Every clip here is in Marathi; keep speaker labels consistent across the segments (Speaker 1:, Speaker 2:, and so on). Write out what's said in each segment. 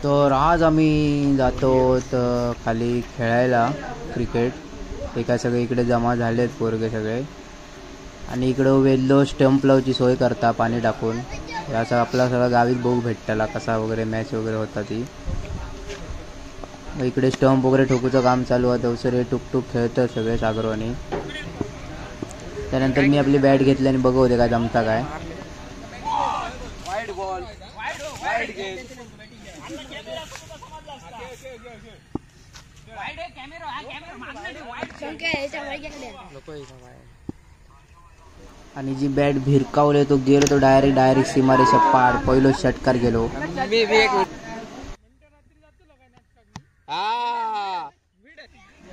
Speaker 1: तर आज आम्ही जातो तर खाली खेळायला क्रिकेट. ते काय सगळे इकडे जमा झालेत पोरगे सगळे आणि इकडं वेल्लो स्टंप लावची सोय करता पाणी टाकून. असं आपला सगळं गावीत बघू भेटताला कसा वगैरे मॅच वगैरे होता ती. इकडे स्टंप वगैरे ठोकूचं काम चालू आहे. दवसरे टुकटुक खेळतात सगळे सागरवानी. त्यानंतर मी आपली बॅट घेतली आणि बघवते काय जमता काय. आणि जी बॅट भिरकावले तो गेलो तो डायरेक्ट सीमारेषा पार. पहिलो षटकार गेलो.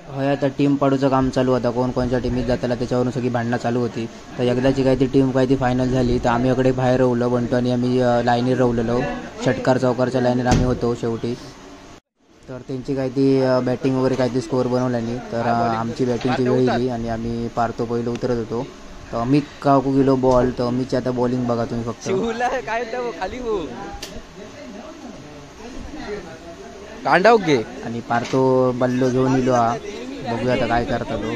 Speaker 1: होय आता टीम पाडूचं काम चालू होता. कोण कोणच्या टीमीत जाताला त्याच्यावरून सगळी भांडणं चालू होती. तर एकदाची काही ती टीम काही ती फायनल झाली तर आम्ही इकडे बाहेर रवलो बंटू आणि आम्ही लाईनीर रवलेलो. षटकार चौकारच्या लाईनीर आम्ही होतो शेवटी. तर त्यांची काही ती बॅटिंग वगैरे काही ती स्कोअर बनवल्यानी तर आमची बॅटिंगची वेळ येईल आणि आम्ही पारतो पहिलं उतरत होतो. तर अमित काकू गेलो बॉल. तर अमितची आता बॉलिंग बघा तुम्ही फक्त
Speaker 2: खाली कांडाव घे
Speaker 1: आणि पारतो बल्लो घेऊन इलो. हा बघूया आता काय करता तो.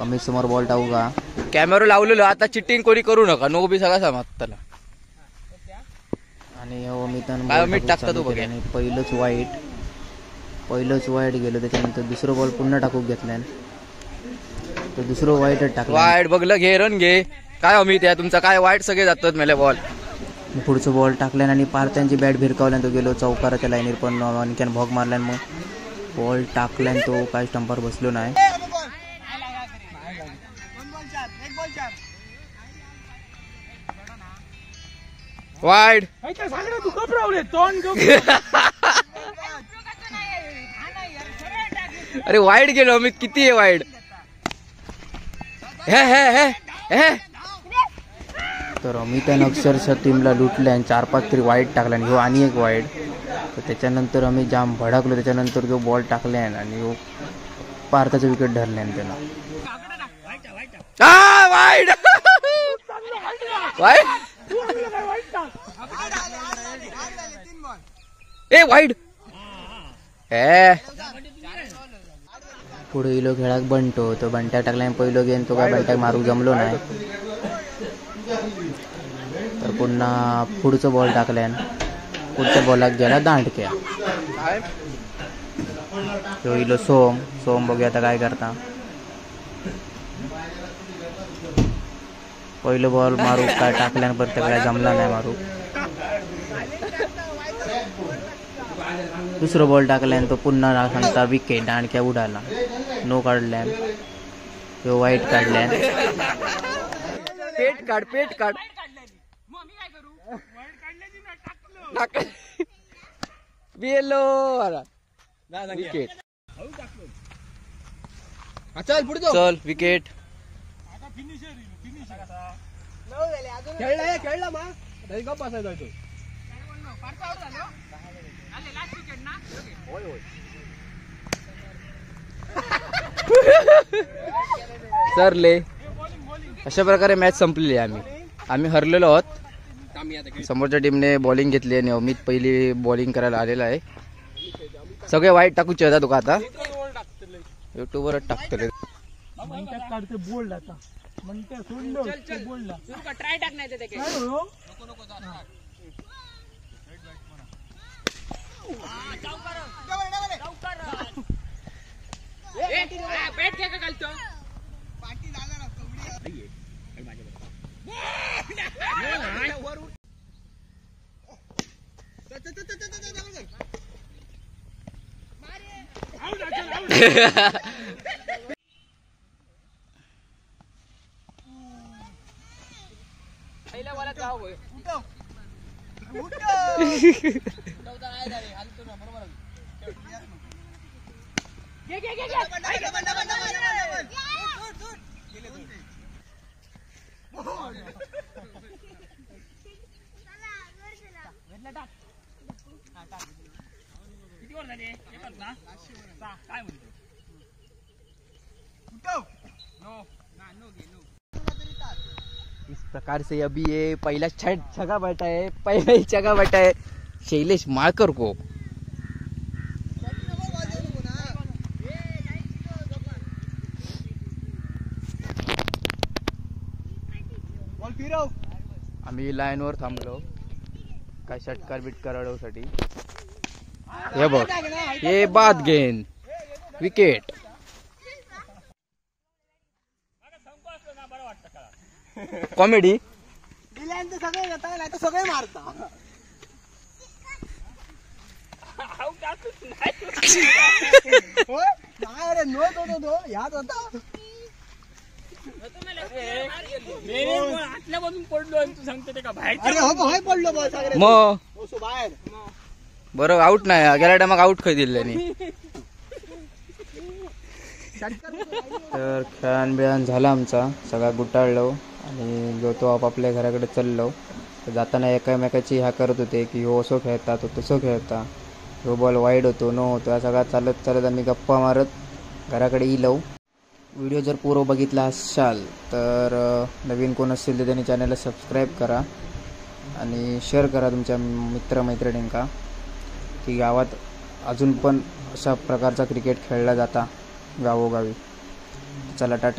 Speaker 1: अमित समोर बॉल टाकू का.
Speaker 2: कॅमेरा लावलेलो आता चिटिंग कोणी करू नका. नो बी सगळा समज त्याला.
Speaker 1: आणि अमित टाकता तो बघ. आणि पहिलंच वाईट गेलो. त्याच्यानंतर दुसरं बॉल पुन्हा टाकून घेतल्यान तर दुसरं वाईटच टाकलं.
Speaker 2: वाईट बघलं घे रन घे. काय अमित आहे तुमचा काय वाईट सगळे जातात मेले बॉल.
Speaker 1: पुढचं बॉल टाकल्यान आणि पार त्यांची बॅट भिरकावल्यान तो गेलो चौकाराच्या लाईनीर. पण आणखीन भॉग मारल्यान मग बॉल टाकल्यान तो काय स्टंपावर बसलो नाही.
Speaker 2: वाईड अरे वाईड गेलो अमित. किती आहे वाईड.
Speaker 1: तर अमिताने अक्षरशः टीमला लुटले आणि 4-5 तरी वाईट टाकला. आणि ह्यो आणि एक वाईट. तर त्याच्यानंतर आम्ही जाम भडकलो. त्याच्यानंतर जो बॉल टाकल्यान आणि ह्यो भारताचं विकेट धरल्यान त्याला.
Speaker 2: वाईड वाईड ए वाईड
Speaker 1: पुढे इलो खेळाक बंटो. तो बंट्या टाकल्याने पहिलो गेम तो काय बंट्याक मारू जमलो नाही. तर पुन्हा पुढचं बॉल टाकल्यान पुढच्या बॉलाक गेला दांडक्या. तो इलो सोम बघूया आता काय करता. पहिलं बॉल मारू काय टाकल्यान परत काय जमला नाही मारू. दुसरं बॉल टाकल्यान तो पुन्हा सांगता विकेट. दांडक्या उडाला. नो काढल्यान तो वाईट काढल्यान.
Speaker 2: पेट काढ बेलो विकेट. चल विकेट.
Speaker 3: खेळला मा गप बसायला
Speaker 2: सरले. अशा प्रकारे मॅच संपलेली आहे. आम्ही हरलेलो आहोत. समोरच्या टीमने बॉलिंग घेतली आणि अमित पहिली बॉलिंग करायला आलेला आहे. सगळे वाईट टाकूचे होता तुका आता युट्यूबवरच टाकतले. इस प्रकार से अभी ये पहला छगा बैठा है, पहला ही छगा बैठा है, शैलेश माळकर को
Speaker 3: बॉल फिरव.
Speaker 2: आम्ही लाईनवर थांबलो काय षटकार बिटकार अडवसाठी. हे बघ हे बाद गेन विकेट. कॉमेडी
Speaker 3: दिल्यांचं सगळे येता नाही तर सगळे मारता. होय? नाही रे नो तो याद होता.
Speaker 4: आतल्या बाजून पडलो आणि तू सांगतो ते का बाहेर.
Speaker 3: अरे हो होय पडलो बॉल सगळे.
Speaker 2: मग
Speaker 3: ओसो बाहेर.
Speaker 2: बरं आऊट नाही गेल्या टायमाक आऊट खय दिल्यानी. तर खेळान बिळान झाला आमचा सगळा गुटाळलो आणि जो तो आपापल्या घराकडे चाललो. तर जाताना एकामेकाची ह्या करत होते की हो असो खेळता तो तसं खेळता हो बॉल वाईड होतो नो होतो या सगळा चालत चालत आम्ही गप्पा मारत घराकडे येलो. व्हिडिओ जर पूर्ण बघितला असाल तर नवीन कोण असेल तर त्यांनी चॅनलला सबस्क्राईब करा आणि शेअर करा तुमच्या मित्रमैत्रिणींका की गावात अजून पण अशा प्रकारचा क्रिकेट खेळला जाता गावोगावी. चला टाटा.